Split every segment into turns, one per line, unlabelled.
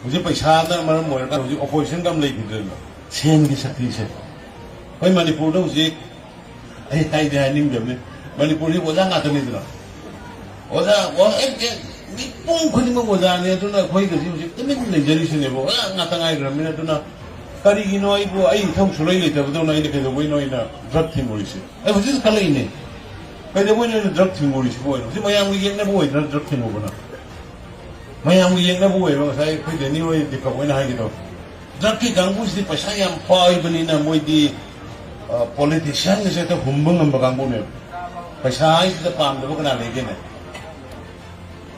मुझे पैसा मरम मोरका मुझे ऑपोजिशन कम लेकिन सेन की शक्ति से भाई मणिपुर तो मुझे निंग जब मणिपुर की ओजा नाते नहीं दिला ओजा वो एक निपुण खुद में ओजा ने तो ना कोई किसी मुझे तो मैं नहीं जरी से नहीं वो नाता गाय ग्राम में तो ना करी की नोई वो आई थम सुलाई लेते हैं तो ना इन्हें कहते वही नोई ना ड्रग थी मोड़ी से मुझे तो कल ही नहीं कहते वही नोई ड्रग थी मोड़ी से वो मुझे मैं आऊँगी ये ना वो इधर ड्रग थी मोड़ी ना मैं आऊँगी ये ना वो है वो सारे कोई देनी वो दिखा वो ना है कि तो ड्रग की गंगू से पैसा याम पाई बनी ना मोई दी पॉलिटिशियन से तो हुम्बंग हम बगांगू ने पैसा इस पाम दबो कना लेके ने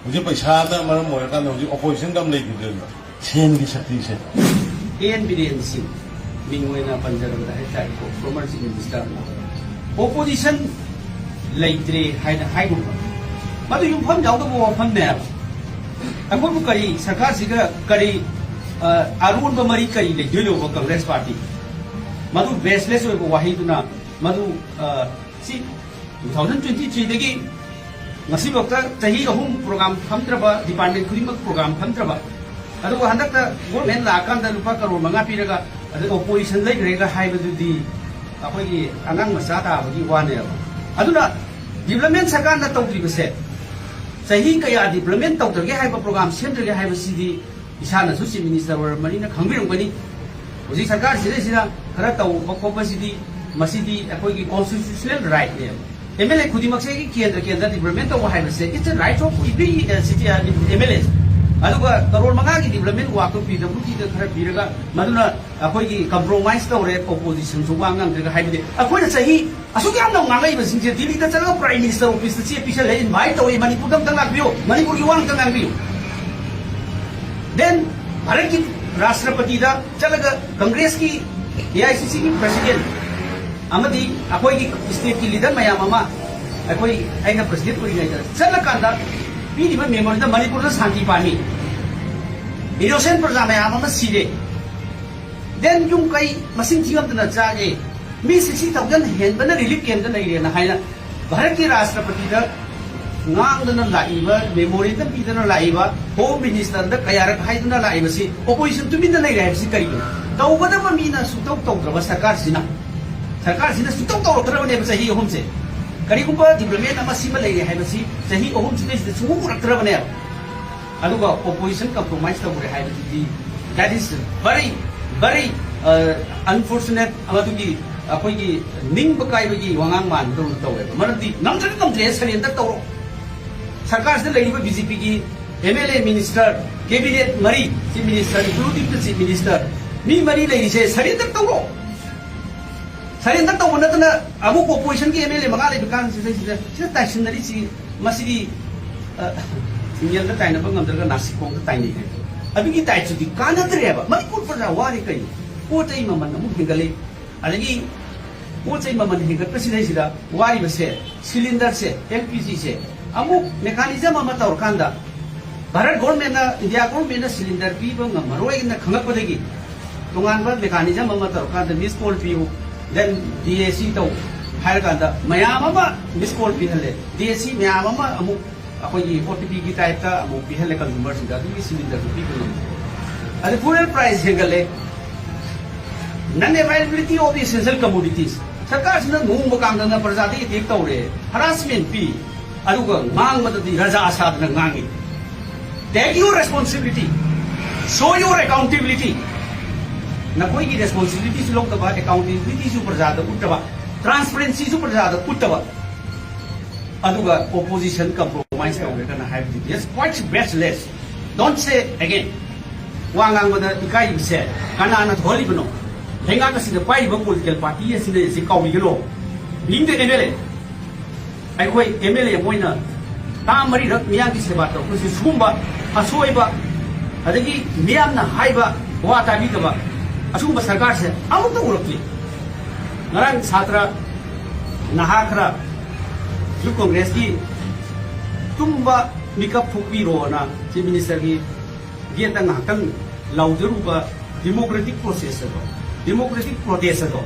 मुझे पैसा मरम मोरका मुझे ऑपोजिशन कम लेकिन सेन की शक्ति से
एनबिडेंसी मिंगोइना पंजरबदा है ताई को फॉर्मर चीफ मिनिस्टर ओपोजिशन लेट्रे हाइना हाइगु मदु युफम जाउदो बो वफम ने अखोबु करी सरकार सिगा करी अरुण बमरी करी ले दोयो बो Congress party मदु baseless ओइबो वाहिदुना मदु C 2023 दगी ngasi bokta tahi ahum program famtraba department khurimak program famtraba adu handakta government la kan da lupa crore manga piraga adu opposition lai grega haibadudi akoi gi angang masa ta bagi wane aduna development sarkar na tawdri base tahi kaya development tawdrge haiba program centre ge haiba sidi isana su chief minister or marina khangbiram bani hoji sarkar sida sida khara taw bakhopa sidi masidi akoi gi constitutional right ne MLA खुदिमक से केंद्र development तब है it's right of every city MLA अदुगा करोड़ मंगा की development वाक तो PWD दा खरा पीरगा मदुना अखोई की कंप्रोमाइज तौरे ऑपोजिशन सु वांगांग दगा हाइबदे अखोई ना सही असुक याम नौ नांगाई बसिंग से दिल्ली दा चला प्राइम मिनिस्टर ऑफिस से पिछल है इनवाइट तौरे मणिपुर दम तंग लाबियो मणिपुर की वांग तंग लाबियो देन भारत की राष्ट्रपति दा चलगा कांग्रेस की AICC की प्रेसिडेंट अमदी अखोई की स्टेट की लीडर मयाम अमा अखोई आइना प्रेसिडेंट कोई नहीं चल कांदा पीरी में मेमोरी दा मणिपुर दा शांति पानी इनोसेंट प्रजा मयाम अमा सीरे देन युम कई मसिंग थियम तना जागे मी 60,000 हेन बना रिलीफ कैंप दा नहीं ना हाइना भारत के राष्ट्रपति दा ngang dana laiba memory da pidana laiba home minister da kayarak haidana laiba si opposition to minda lai rah si kari tawbada ba mina sutau tawdra sarkar sina sutau tawdra ne ba sahi hom se kari kumba development ama sima lai rah ba si sahi hom se de sumu raktra bane aduga opposition compromise ta bure haiba di that is very unfortunate amadugi akoi gi ning bakai bagi wangang man do tawe manati namtre salen ta tawro सरकार से लड़ी BJP की MLA minister cabinet मरी chief minister including the chief minister मी मरी लड़ी से surrender तौरो नतना अमुक ऑपोजिशन की MLA मंगा ले बिकान से ताइसनरी सी मसीदी सिंगल द ताइना बंगम दरगा नासिकों द ताइनी है अभी की ताइसु दी कानद्रेबा मणिपुर पर वारी कई पोचै ममन अमुक हिगले अदगी पोचै ममन हिगत प्रेसिडेंसिदा वारी बसे सिलेंडर से LPG से अमुक मेकानिज्म अमा तौरकांदा भारत गवर्नमेंट ना इंडिया गवर्नमेंट ना सिलेंडर पीबो ngमरोय ना खंगपदगी तोंगानबा मेकानिज्म अमा तौरकांदा मिस कॉल पीबो देन DAC तो हायरकांदा मयाम अमा मिस कॉल पीहले DAC मयाम अमा अमुक अखोई OTP की टाइप का अमुक पीहले कंज्यूमर सिंगा दुगी सिलेंडर पीबो अदे फुल प्राइस हेगले नन अवेलेबिलिटी ऑफ एसेंशियल कमोडिटीज सरकार सिना नोंग बकांगना प्रजाति टेक तौरे हरासमेंट पी अरुगा मांग मददी रजा आसाद न गांगी take your responsibility show your accountability न कोई की रेस्पॉन्सिबिलिटी से लोग तबा अकाउंटेबिलिटी से ऊपर ज्यादा उठवा ट्रांसपेरेंसी से ऊपर ज्यादा उठवा अरुगा ऑपोजिशन कंप्रोमाइज कर करना है yes quite baseless don't say again वांगांग मद इकाई से काना न थोली बनो हेंगा का सिने पाई बा पॉलिटिकल पार्टी है सिने से काउली गलो बिंग द MLA अखोई MLA मोइना तामरी रक मियां की सेवा तो कुछ सुंबा असोइबा अदगी मियां ना हाइबा वा ताबी तबा असुंबा सरकार से अमुक तो उरकली नरंग छात्र नहाखरा जो कांग्रेस की तुम्बा मिकअप फुकपी रोना चीफ मिनिस्टर की गेता ngakang लाउजरुबा डेमोक्रेटिक प्रोसेस को डेमोक्रेटिक प्रोटेस्ट को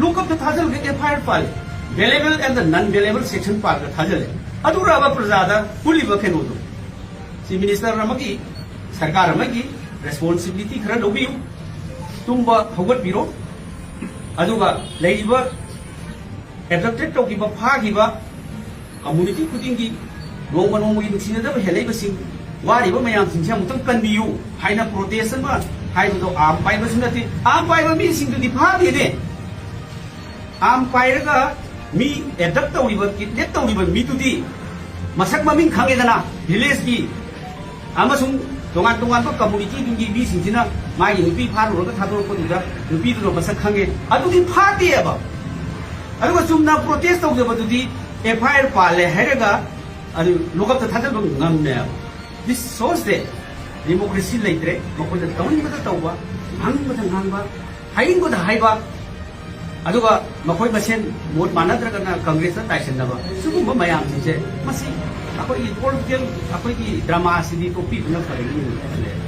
लुक अप द थाजल के FIR file Valuable and the non-valuable section part of Hajale. Adura Prasada, fully working. Chief Minister Ramaki, Sarkar Ramaki, responsibility khara lobiu tumba hogat biro aduga leiba abducted to giba pha giba community kudingi nongma nongmi nuksina da helaiba sing wari ba mayam sing sam tang kan biu haina protest ma hai do am pai ba sinati am pai ba mi sing du di pha de de am pai ga mi abduct to riba kidnap to riba mi tu di masak maming khange dana village ki amasung dongan dongan ba community dingi bi sing sina mai nupi pha ro ga thador ko duda nupi du masak khange adu di pha de ba aduga sumna protest to ba du di FIR pale heraga adu lokap ta thador ngam ne this shows that democracy leitre mako da tawin ba ta tawba hang ba hang ba hain ko da hai ba aduga makoi basen mot manadra kana congress ta taisen na ba sugum ba mayam se masi akoi political akoi ki drama sidi topi na phari ni